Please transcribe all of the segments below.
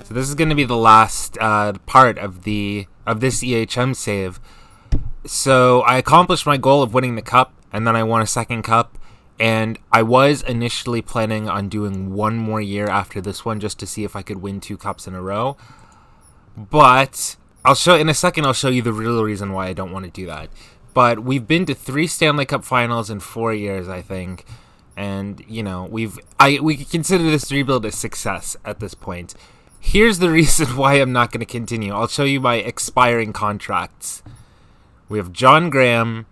So this is going to be the last part of this EHM save. So I accomplished my goal of winning the cup, and then I won a second cup. And I was initially planning on doing one more year after this one just to see if I could win 2 cups in a row. But I'll show in a second. I'll show you the real reason why I don't want to do that. But we've been to 3 Stanley Cup Finals in 4 years, I think, and we can consider this rebuild a success at this point. Here's the reason why I'm not going to continue. I'll show you my expiring contracts. We have John Graham,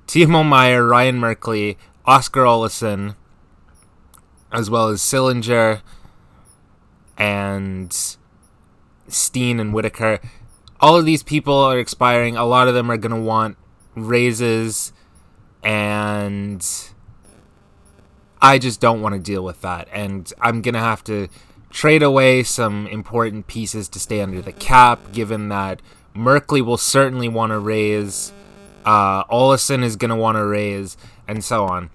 Timo Meyer, Ryan Merkley, Oscar Olson, as well as Sillinger and Steen and Whitaker. All of these people are expiring. A lot of them are going to want raises, and I just don't want to deal with that. And I'm going to have to trade away some important pieces to stay under the cap, given that Merkley will certainly want to raise, Olson is going to want to raise, and so on.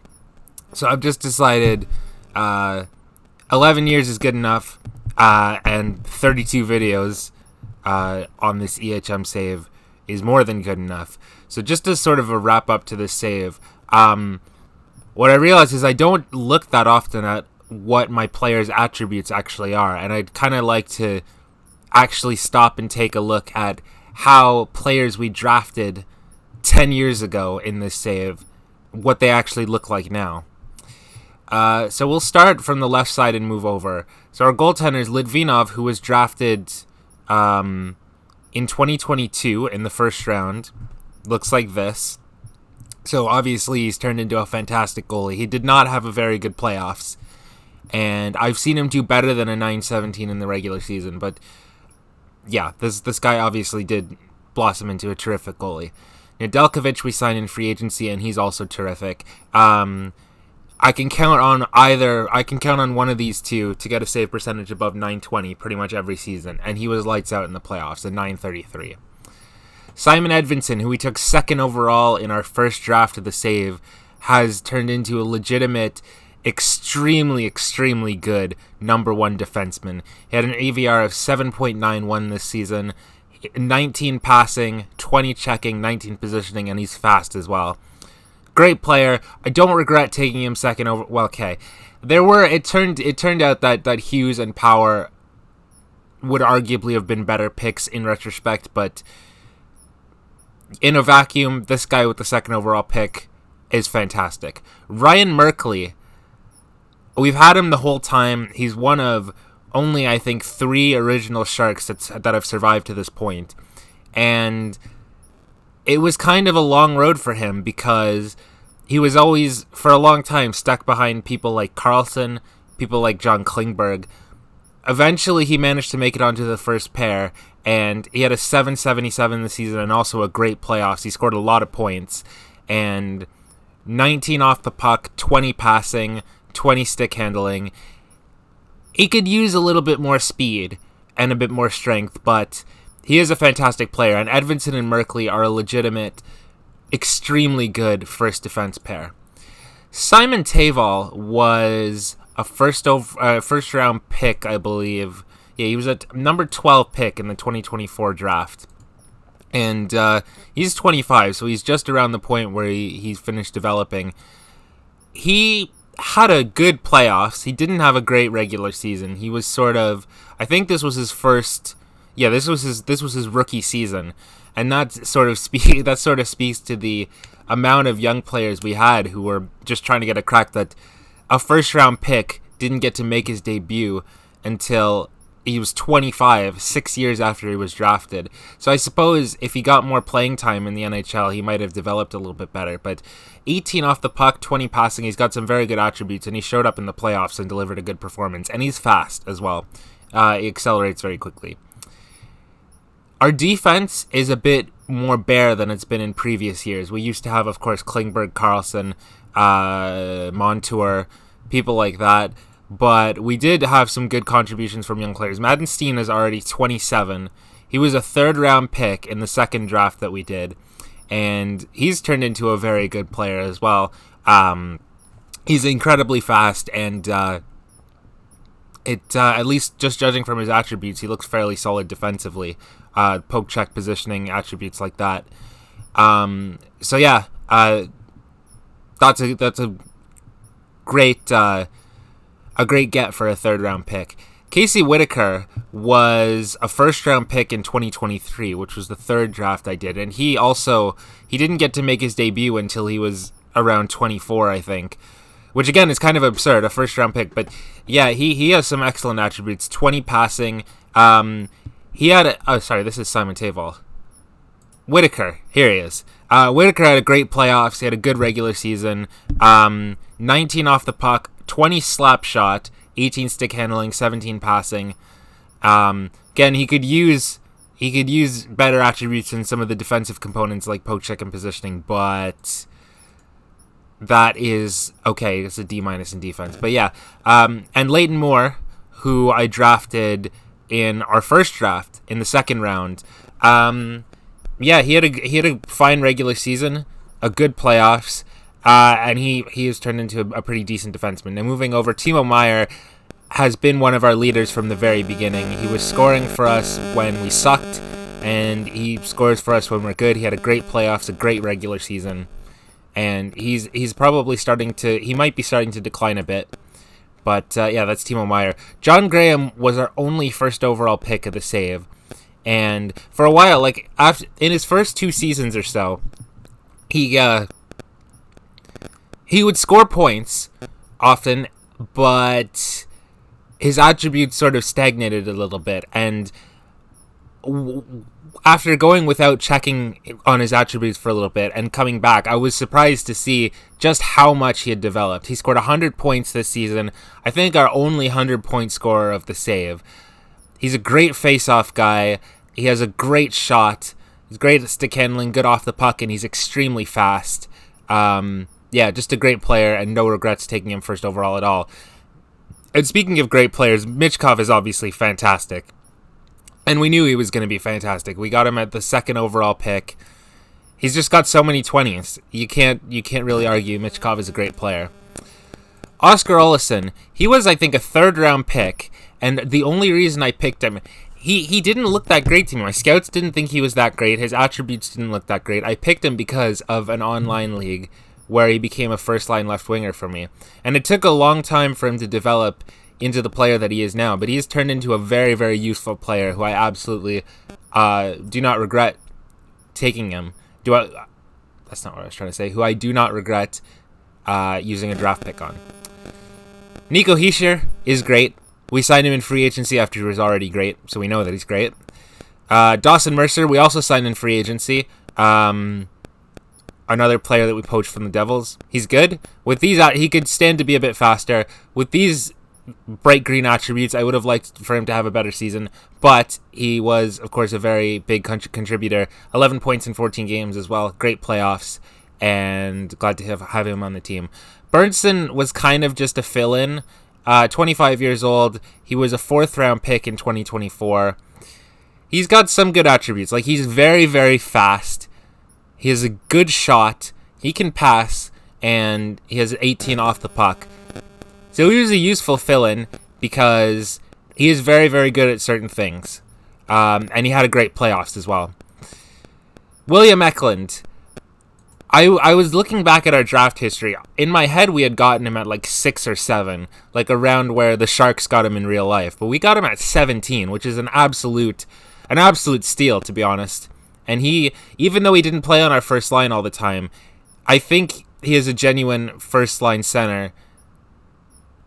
So I've just decided 11 years is good enough, and 32 videos on this EHM save is more than good enough. So just as sort of a wrap up to this save, what I realized is I don't look that often at what my players' attributes actually are, and I'd kind of like to actually stop and take a look at how players we drafted 10 years ago in this save, what they actually look like now. So we'll start from the left side and move over. So our goaltender is Litvinov, who was drafted in 2022 in the first round. Looks like this. So obviously he's turned into a fantastic goalie. He did not have a very good playoffs, and I've seen him do better than a .917 in the regular season. But yeah, this guy obviously did blossom into a terrific goalie. Nedeljkovic we signed in free agency, and he's also terrific. I can count on one of these two to get a save percentage above .920 pretty much every season, and he was lights out in the playoffs at .933. Simon Edvinson, who we took second overall in our first draft of the save, has turned into a legitimate, extremely, extremely good number 1 defenseman. He had an AVR of 7.91 this season, 19 passing, 20 checking, 19 positioning, and he's fast as well. Great player. I don't regret taking him second over. Well, okay. It turned out that Hughes and Power would arguably have been better picks in retrospect, but in a vacuum, this guy with the second overall pick is fantastic. Ryan Merkley, we've had him the whole time. He's one of only, I think, 3 original Sharks that have survived to this point. And it was kind of a long road for him because he was always, for a long time, stuck behind people like Carlson, people like John Klingberg. Eventually, he managed to make it onto the first pair, and he had a .777 this season and also a great playoffs. He scored a lot of points, and 19 off the puck, 20 passing, 20 stick handling. He could use a little bit more speed and a bit more strength, but he is a fantastic player, and Edvinson and Merkley are a legitimate, extremely good first defense pair. Simon Taval was a first round pick, I believe. Yeah, he was a number 12 pick in the 2024 draft. And he's 25, so he's just around the point where he's finished developing. He had a good playoffs. He didn't have a great regular season. He was sort of, I think this was his first, yeah, this was his rookie season. And that sort of speaks to the amount of young players we had who were just trying to get a crack, that a first round pick didn't get to make his debut until he was 25, 6 years after he was drafted. So I suppose if he got more playing time in the NHL, he might have developed a little bit better. But 18 off the puck, 20 passing, he's got some very good attributes, and he showed up in the playoffs and delivered a good performance. And he's fast as well. He accelerates very quickly. Our defense is a bit more bare than it's been in previous years. We used to have, of course, Klingberg, Carlson, Montour, people like that. But we did have some good contributions from young players. Madden Steen is already 27. He was a third-round pick in the second draft that we did, and he's turned into a very good player as well. He's incredibly fast, and at least just judging from his attributes, he looks fairly solid defensively. Poke check positioning, attributes like that. So yeah, that's a great get for a third round pick. Casey Whitaker was a first round pick in 2023, which was the third draft I did, and he didn't get to make his debut until he was around 24, I think. Which again is kind of absurd, a first round pick, but yeah, he has some excellent attributes. 20 passing. He had this is Simon Tavol. Whitaker, here he is. Whitaker had a great playoffs. He had a good regular season. 19 off the puck, 20 slap shot, 18 stick handling, 17 passing. Again, he could use better attributes in some of the defensive components like poke check and positioning, but that is okay. It's a D- in defense. But yeah, and Leighton Moore, who I drafted in our first draft in the second round. Yeah, he had a fine regular season, a good playoffs, and he has turned into a pretty decent defenseman. Now moving over, Timo Meyer has been one of our leaders from the very beginning. He was scoring for us when we sucked, and he scores for us when we're good. He had a great playoffs, a great regular season, and he's probably he might be starting to decline a bit. But yeah, that's Timo Meyer. John Graham was our only first overall pick of the Save. And for a while, in his first 2 seasons or so, he would score points often, but his attributes sort of stagnated a little bit. And after going without checking on his attributes for a little bit and coming back, I was surprised to see just how much he had developed. He scored 100 points this season. I think our only 100-point scorer of the Save. He's a great face-off guy. He has a great shot. He's great at stick handling, good off the puck, and he's extremely fast. Yeah, just a great player, and no regrets taking him first overall at all. And speaking of great players, Michkov is obviously fantastic. And we knew he was going to be fantastic. We got him at the second overall pick. He's just got so many 20s. You can't really argue Michkov is a great player. Oscar Olson, he was, I think, a third-round pick, and the only reason I picked him, he didn't look that great to me. My scouts didn't think he was that great. His attributes didn't look that great. I picked him because of an online league where he became a first-line left winger for me. And it took a long time for him to develop into the player that he is now, but he has turned into a very, very useful player who I absolutely do not regret taking him. That's not what I was trying to say. Who I do not regret using a draft pick on. Nico Hischier is great. We signed him in free agency after he was already great, so we know that he's great. Dawson Mercer, we also signed in free agency. Another player that we poached from the Devils. He's good. With these, he could stand to be a bit faster. With these bright green attributes, I would have liked for him to have a better season, but he was, of course, a very big contributor. 11 points in 14 games as well. Great playoffs, and glad to have him on the team. Berntsen was kind of just a fill-in. 25 years old. He was a 4th-round pick in 2024. He's got some good attributes. He's very, very fast. He has a good shot. He can pass, and he has 18 off the puck. So he was a useful fill-in because he is very, very good at certain things. And he had a great playoffs as well. William Eklund. I was looking back at our draft history. In my head, we had gotten him at 6 or 7, around where the Sharks got him in real life. But we got him at 17, which is an absolute steal, to be honest. And he, even though he didn't play on our first line all the time, I think he is a genuine first-line center.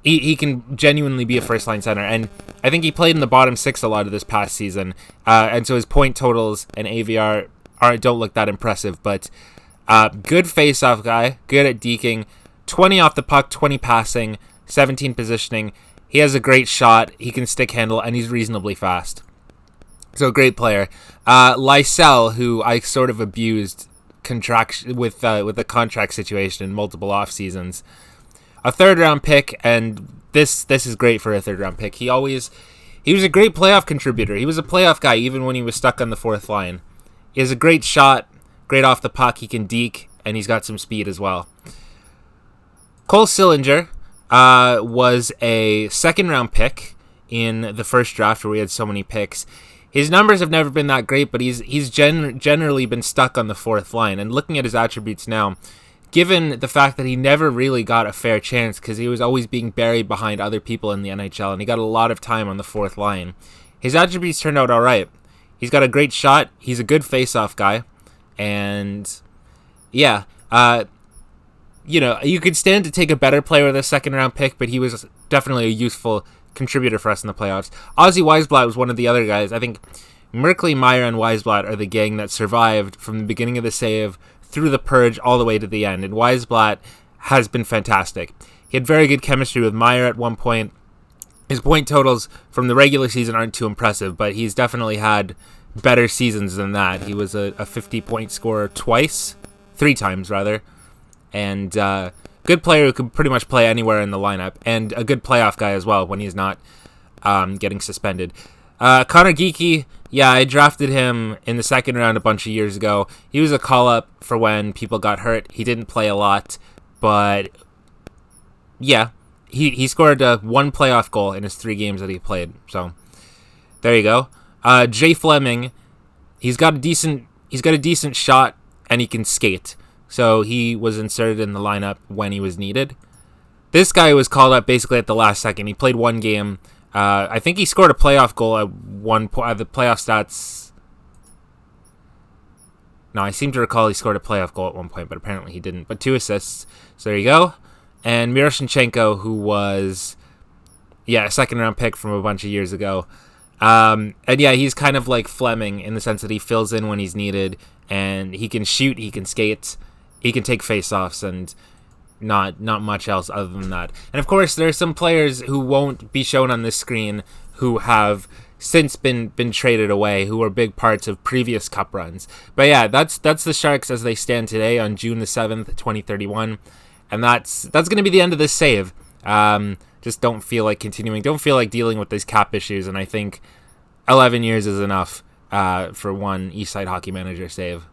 He can genuinely be a first-line center, and I think he played in the bottom 6 a lot of this past season, and so his point totals and AVR don't look that impressive, but good face-off guy, good at deking, 20 off the puck, 20 passing, 17 positioning. He has a great shot, he can stick handle, and he's reasonably fast. So great player. Lysell, who I sort of abused with the contract situation in multiple off seasons. A 3rd-round pick, and this is great for a 3rd-round pick. He was a great playoff contributor. He was a playoff guy even when he was stuck on the 4th line. He has a great shot, great off the puck. He can deke, and he's got some speed as well. Cole Sillinger was a 2nd-round pick in the first draft where we had so many picks. His numbers have never been that great, but he's generally been stuck on the fourth line. And looking at his attributes now, given the fact that he never really got a fair chance because he was always being buried behind other people in the NHL, and he got a lot of time on the fourth line, his attributes turned out all right. He's got a great shot. He's a good face-off guy. And, yeah, you could stand to take a better player with a second-round pick, but he was definitely a useful contributor for us in the playoffs. Ozzy Weisblatt was one of the other guys. I think Merkley, Meyer, and Weisblatt are the gang that survived from the beginning of the save through the purge all the way to the end, and Weisblatt has been fantastic. He had very good chemistry with Meyer at one point. His point totals from the regular season aren't too impressive, but he's definitely had better seasons than that. He was a 50-point scorer three times, and good player who could pretty much play anywhere in the lineup, and a good playoff guy as well when he's not getting suspended. Connor Geekie, yeah, I drafted him in the second round a bunch of years ago. He was a call-up for when people got hurt. He didn't play a lot, but yeah, he scored one playoff goal in his 3 games that he played. So there you go. Jay Fleming, he's got a decent shot and he can skate. So he was inserted in the lineup when he was needed. This guy was called up basically at the last second. He played 1 game. I think he scored a playoff goal at one point. The playoff stats. No, I seem to recall he scored a playoff goal at one point, but apparently he didn't. But 2 assists. So there you go. And Miroshnichenko, who was, a second-round pick from a bunch of years ago. And yeah, he's kind of like Fleming in the sense that he fills in when he's needed, and he can shoot, he can skate, he can take face-offs, and not much else other than that. And of course, there are some players who won't be shown on this screen who have since been traded away, who were big parts of previous cup runs. But yeah, that's the Sharks as they stand today on June the 7th, 2031. And that's going to be the end of this save. Just don't feel like continuing. Don't feel like dealing with these cap issues. And I think 11 years is enough for one Eastside Hockey Manager save.